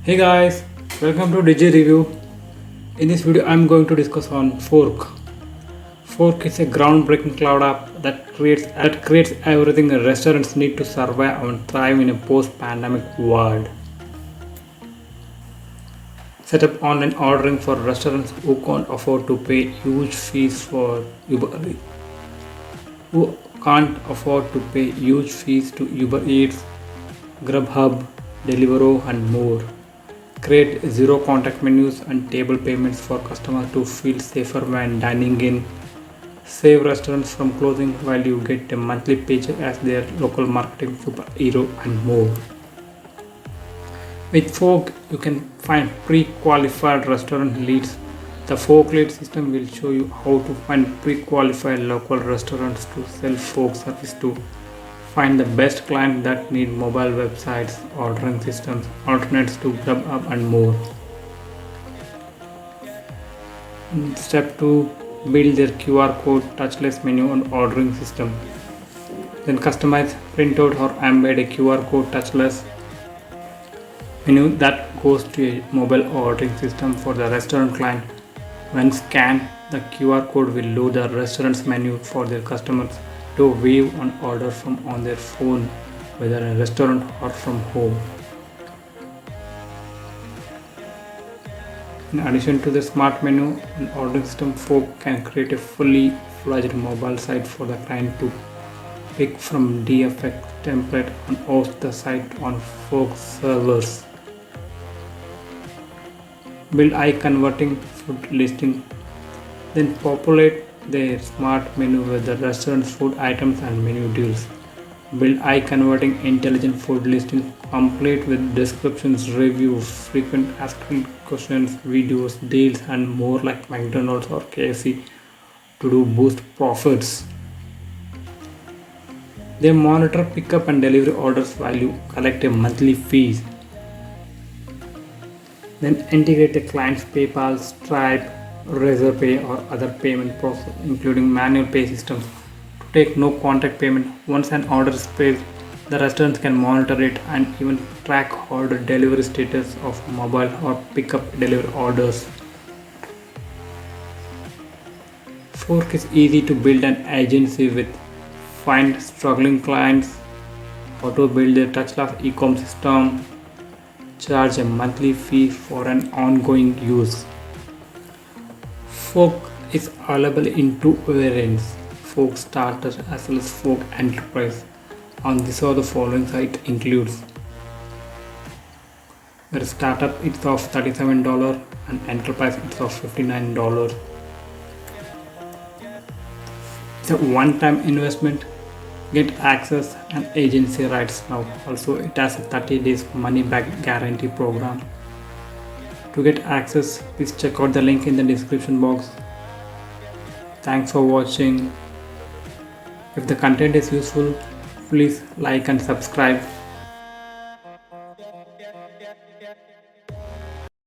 Hey guys, welcome to Digi review. In this video, I'm going to discuss on Forrk. Forrk is a groundbreaking cloud app that creates everything restaurants need to survive and thrive in a post-pandemic world. Set up online ordering for restaurants who can't afford to pay huge fees for Uber, who can't afford to pay huge fees to Uber Eats, Grubhub, Deliveroo, and more. Create zero contact menus and table payments for customers to feel safer when dining in. Save restaurants from closing while you get a monthly paycheck as their local marketing superhero and more. With Fork, you can find pre-qualified restaurant leads. The Fork lead system will show you how to find pre-qualified local restaurants to sell Fork service to. Find the best clients that need mobile websites, ordering systems, alternates to Grubhub and more. Step 2. Build their QR code touchless menu and ordering system. Then customize, print out or embed a QR code touchless menu that goes to a mobile ordering system for the restaurant client. When scanned, the QR code will load the restaurant's menu for their customers to view and order from on their phone, whether in a restaurant or from home. In addition to the smart menu and ordering system, Fork can create a fully fledged mobile site for the client to pick from DFX template and host the site on Fork servers. Build eye converting food listing, then populate their smart menu with the restaurant's food items and menu deals. Build eye converting intelligent food listings complete with descriptions, reviews, frequent asked questions, videos, deals, and more like McDonald's or KFC to do boost profits. They monitor pickup and delivery orders while you collect a monthly fees. Then integrate a client's PayPal, Stripe, Razorpay or other payment process including manual pay systems to take no contact payment. Once an order is placed, the restaurants can monitor it and even track order delivery status of mobile or pickup delivery orders. Fork is easy to build an agency with. Find struggling clients, how to build a touchless e-com system, charge a monthly fee for an ongoing use. Fork is available in two variants, Fork Starter as well as Fork Enterprise. On this or the following site includes where startup it's of $37 and enterprise it's of $59. It's a one-time investment. Get access and agency rights now. Also, it has a 30 days money back guarantee program. To get access, please check out the link in the description box. Thanks for watching. If the content is useful, please like and subscribe.